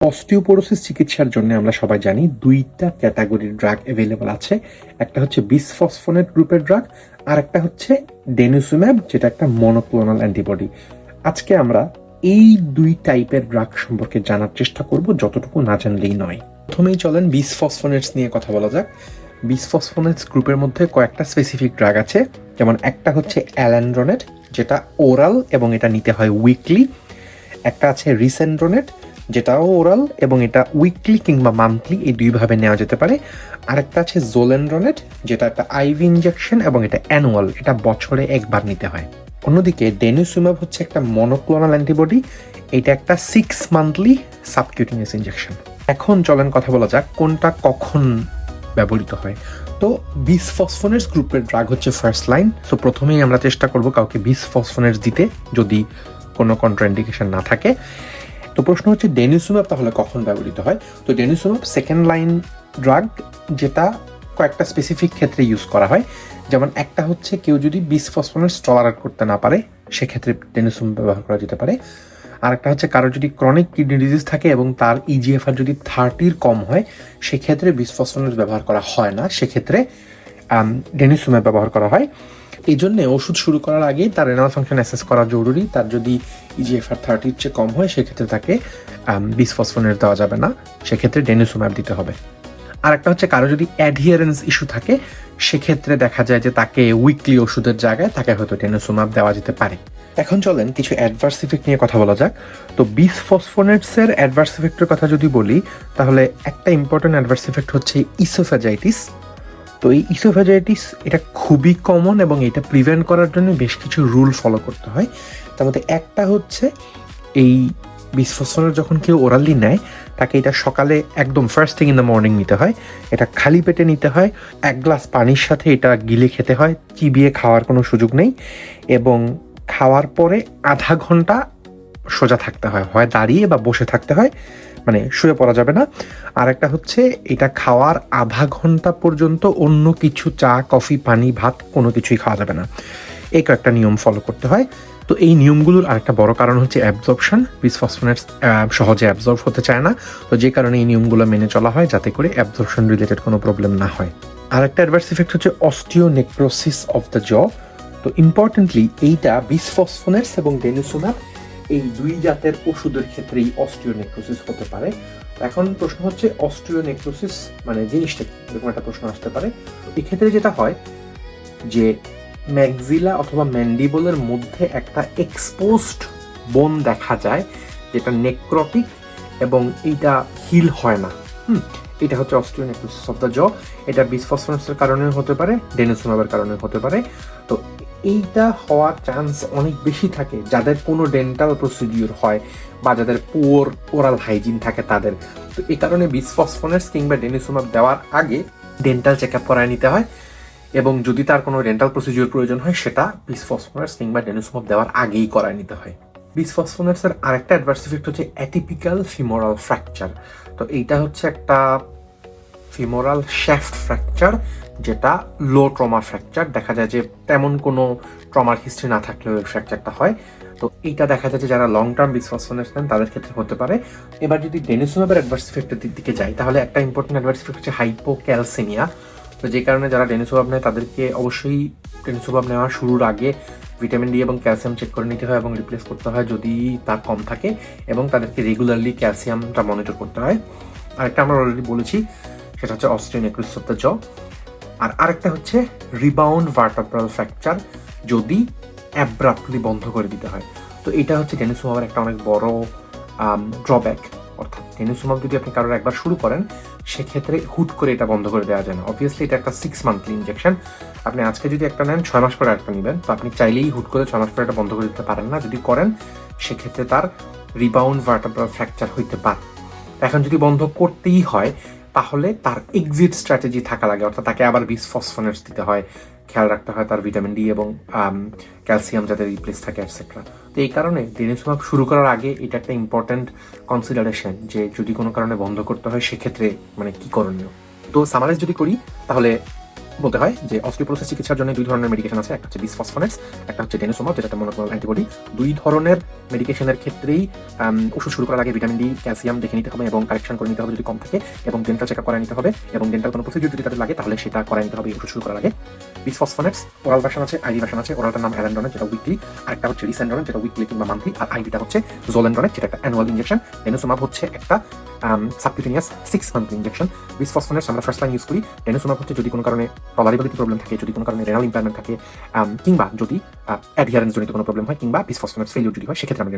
Osteoporosis চিকিৎসার জন্য আমরা সবাই জানি দুইটা ক্যাটাগরির ড্রাগ অ্যাভেলেবল আছে। একটা হচ্ছে বিসফসফোনেট গ্রুপের ড্রাগ, আর একটা হচ্ছে ডেনুসুম্যাব, যেটা একটা মনোক্লোনাল অ্যান্টিবডি। আজকে আমরা এই দুই টাইপের ড্রাগ সম্পর্কে জানার চেষ্টা করব, যতটুকু না জানলেই নয়। প্রথমেই চলেন বিসফসফোনেটস নিয়ে কথা বলা যাক। বিসফসফোনেটস গ্রুপের মধ্যে কয়েকটা স্পেসিফিক ড্রাগ আছে, যেমন একটা হচ্ছে অ্যালান্ড্রোনেট, যেটা ওরাল এবং এটা নিতে হয় উইকলি। একটা আছে রিসেন্ড্রোনেট, যেটাও ওরাল এবং এটা উইকলি কিংবা মান্থলি এই দুইভাবে নেওয়া যেতে পারে। আরেকটা আছে জোলেন্ড্রোনেট, যেটা একটা আইভি ইনজেকশন এবং এটা অ্যানুয়াল, এটা বছরে একবার নিতে হয়। অন্যদিকে ডেনুসুম্যাব হচ্ছে একটা মনোক্লোনাল অ্যান্টিবডি, এটা একটা 6 মান্থলি সাবকিউটেনিয়াস ইনজেকশন। এখন চলেন কথা বলা যাক কোনটা কখন ব্যবহৃত হয়। তো বিসফসফোনেটস গ্রুপের ড্রাগ হচ্ছে ফার্স্ট লাইন। সো প্রথমেই আমরা চেষ্টা করব কাউকে বিসফসফোনেটস দিতে, যদি কোনো কন্ট্রাইন্ডিকেশন না থাকে। তো প্রশ্ন হচ্ছে ডেনুসুম্যাব তাহলে কখন ব্যবহৃত হয়। তো ডেনুসুম্যাব সেকেন্ড লাইন ড্রাগ, যেটা কয়েকটা স্পেসিফিক ক্ষেত্রে ইউজ করা হয়। যেমন একটা হচ্ছে কেউ যদি বিসফসফোনেটস টলারেট করতে না পারে, সেক্ষেত্রে ডেনুসুম্যাব ব্যবহার করা যেতে পারে। আর একটা হচ্ছে কারো যদি ক্রনিক কিডনি ডিজিজ থাকে এবং তার ইজিএফআর যদি 30 কম হয়, সেক্ষেত্রে বিসফসফোনেটস ব্যবহার করা হয় না, সেক্ষেত্রে ডেনুসুম্যাব ব্যবহার করা হয়। এই জন্যে ওষুধ শুরু করার আগে তার রেনাল ফাংশন অ্যাসেস করা জরুরি। তার যদি ইজিএফআর 30 চেয়ে কম হয়, সেক্ষেত্রে তাকে বিসফসফোনেট দেওয়া যাবে না, সেক্ষেত্রে ডেনুসুম্যাব দিতে হবে। আর একটা হচ্ছে কারো যদি অ্যাডহিয়ারেন্স ইস্যু থাকে, সেক্ষেত্রে দেখা যায় যে তাকে উইকলি ওষুধের জায়গায় তাকে হয়তো ডেনুসুম্যাব দেওয়া যেতে পারে। এখন চলেন কিছু অ্যাডভার্স ইফেক্ট নিয়ে কথা বলা যাক। তো বিসফসফোনেটসের অ্যাডভার্স ইফেক্টের কথা যদি বলি, তাহলে একটা ইম্পর্টেন্ট অ্যাডভার্স ইফেক্ট হচ্ছে ইসোফেজাইটিস। তো এই ইসোফেজাইটিস এটা খুবই কমন এবং এটা প্রিভেন্ট করার জন্য বেশ কিছু রুল ফলো করতে হয়। তার মধ্যে একটা হচ্ছে এই বিসফসফোনেট যখন কেউ ওরালি নেয়, তাকে এটা সকালে একদম first thing in the morning নিতে হয়। এটা খালি পেটে নিতে হয়, 1 গ্লাস পানির সাথে এটা গিলে খেতে হয়, চিবিয়ে খাওয়ার কোনো সুযোগ নেই। এবং খাওয়ার পরে আধা ঘন্টা সোজা থাকতে হয়, হয় দাঁড়িয়ে বা বসে থাকতে হয়, মানে শুয়ে পড়া যাবে না। আর একটা হচ্ছে এটা খাওয়ার আধা ঘন্টা পর্যন্ত অন্য কিছু চা, কফি, পানি, ভাত কোনো কিছুই খাওয়া যাবে না। এই কয়েকটা নিয়ম ফলো করতে হয়। তো এই নিয়মগুলোর আরেকটা বড় কারণ হচ্ছে অ্যাবজর্পশন। বিসফসফোনেটস সহজে অ্যাবজর্ব হতে চায় না, তো যে কারণে এই নিয়মগুলো মেনে চলা হয়, যাতে করে অ্যাবজর্পশন রিলেটেড কোনো প্রবলেম না হয়। আরেকটা অ্যাডভার্স ইফেক্ট হচ্ছে অস্টিওনেক্রোসিস অফ দ্য জ। তো ইম্পর্টেন্টলি এইটা বিসফসফোনেটস এবং ডেনুসুম্যাব এই দুই জাতের ওষুধের ক্ষেত্রেই অস্টিওনেক্রোসিস হতে পারে। এখন প্রশ্ন হচ্ছে অস্টিওনেক্রোসিস মানে জিনিসটা কি, এরকম একটা প্রশ্ন আসতে পারে। এক্ষেত্রে যেটা হয় যে ম্যাক্সিলা অথবা ম্যান্ডিবলের মধ্যে একটা এক্সপোজড বোন দেখা যায়, যেটা নেক্রোটিক এবং এইটা হিল হয় না। এটা হচ্ছে অস্টিওনেক্রোসিস অফ দ্য জ। এটা বিসফসফোনেটসের কারণে হতে পারে, ডেনুসুম্যাবের কারণে হতে পারে। তো এইটা হওয়ার চান্স অনেক বেশি থাকে যাদের কোনো ডেন্টাল প্রসিডিউর হয় বা যাদের পুওর ওরাল হাইজিন থাকে তাদের। তো এই কারণে বিসফসফোনেটস কিংবা ডেনুসুম্যাব দেওয়ার আগে ডেন্টাল চেক আপ করায় নিতে হয়, এবং যদি তার কোনো ডেন্টাল প্রসিডিউর প্রয়োজন হয়, সেটা বিসফসফোনেটস কিংবা ডেনুসুম্যাব দেওয়ার আগেই করায় নিতে হয়। বিসফসফোনেটসের আরেকটা অ্যাডভার্স ইফেক্ট হচ্ছে অ্যাটিপিক্যাল ফিমোরাল ফ্র্যাকচার। তো এইটা হচ্ছে একটা ফিমোরাল শ্যাফট ফ্র্যাকচার, যেটা লো ট্রমা ফ্র্যাকচার। দেখা যায় যে তেমন কোনো ট্রমার হিস্ট্রি না থাকলেও এই ফ্র্যাকচারটা হয়। তো এইটা দেখা যায় যে যারা লং টার্ম বিসফসফোনেটস নেন তাদের ক্ষেত্রে হতে পারে। এবার যদি ডেনুসুম্যাবের অ্যাডভার্স ইফেক্টের দিকে যাই, তাহলে একটা ইম্পর্টেন্ট অ্যাডভার্স ইফেক্ট হচ্ছে হাইপোক্যালসেমিয়া। তো যে কারণে যারা ডেনুসুম্যাব নেয় তাদেরকে অবশ্যই ডেনুসুম্যাব নেওয়া শুরুর আগে ভিটামিন ডি এবং ক্যালসিয়াম চেক করে নিতে হয় এবং রিপ্লেস করতে হয় যদি তার কম থাকে, এবং তাদেরকে রেগুলারলি ক্যালসিয়ামটা মনিটর করতে হয়। আরেকটা আমরা অলরেডি বলেছি, সেটা হচ্ছে অস্টিওনেক্রোসিস অফ দ্য জ। আর আরেকটা হচ্ছে রিবাউন্ড ভার্টেব্রাল ফ্র্যাকচার, যদি অ্যাব্রাপ্টলি বন্ধ করে দিতে হয়। তো এটা হচ্ছে ডেনুসুম্যাবের একটা অনেক বড় ড্রব্যাক। অর্থাৎ ডেনুসুম্যাব যদি আপনি কারোর একবার শুরু করেন, সেক্ষেত্রে হুট করে এটা বন্ধ করে দেওয়া যায় না। অবভিয়াসলি এটা একটা 6 মান্থলি ইনজেকশন। আপনি আজকে যদি একটা নেন, 6 মাস পরে একটা নেবেন, তো আপনি চাইলেই হুট করে 6 মাস পরে এটা বন্ধ করে দিতে পারেন না। যদি করেন, সেক্ষেত্রে তার রিবাউন্ড ভার্টেব্রাল ফ্র্যাকচার হইতে পারে। এখন যদি বন্ধ করতেই হয়, তাহলে তার এক্সিট স্ট্র্যাটেজি থাকা লাগে, অর্থাৎ তাকে আবার বিসফসফোনেটস দিতে হয়, খেয়াল রাখতে হয় তার ভিটামিন ডি এবং ক্যালসিয়াম যাতে রিপ্লেস থাকে এটসেট্রা। তো এই কারণে ডেনুসুম্যাব শুরু করার আগে এটা একটা ইম্পর্ট্যান্ট কনসিডারেশন, যে যদি কোনো কারণে বন্ধ করতে হয়, সেক্ষেত্রে মানে কি করণীয়। তো সামারাইজ যদি করি, তাহলে বলতে হয় যে অস্টিওপোরোসিস চিকিৎসার জন্য দুই ধরনের মেডিকেশন আছে, একটা হচ্ছে বিসফসফোনেটস, একটা হচ্ছে ডেনিসোমাব যেটা একটা মনোক্লোনাল অ্যান্টিবডি। দুই ধরনের মেডিকেশনের ক্ষেত্রেই ওষুধ শুরু করার আগে ভিটামিন ডি, ক্যালসিয়াম দেখে নিতে হবে এবং কারেকশন করে নিতে হবে যদি কম থাকে, এবং ডেন্টাল চেকআপ করায় নিতে হবে, এবং ডেন্টাল কোনো প্রসিডিউর যদি তাদের লাগে তাহলে সেটা করায় নিতে হবে ওষুধ শুরু করার আগে। বিসফসফোনেটস ওরাল ভার্সন আছে, আইভি ভার্সন আছে। ওরালটার নাম অ্যালান্ডোনেট যেটা উইকলি, আরেকটা হচ্ছে রিসেন্ডোনেট যেটা উইকলি কিংবা মান্থলি, আর আইভিটা হচ্ছে জোলেন্ডোনেট যেটা একটা অ্যানুয়াল ইনজেকশন। ডেনিসোমাব হচ্ছে একটা সাবকিউটেনিয়াস 6 মান্থলি ইনজেকশন। বিসফসফোনেটস আমরা ফার্স্ট লাইন ইউজ করি। ডেনিসোমাব হচ্ছে যদি কোনো কারণে টলারেবিলিটি প্রবলেম থাকে, যদি কোনো কারণে রেনাল ইম্পেয়ারমেন্ট থাকে, কিংবা যদি অ্যাডহিয়ারেন্স জনিত কোনো প্রবলেম হয়, কিংবা বিসফসফোনেটস ফেলিউর যদি হয়, সেক্ষেত্রে আমরা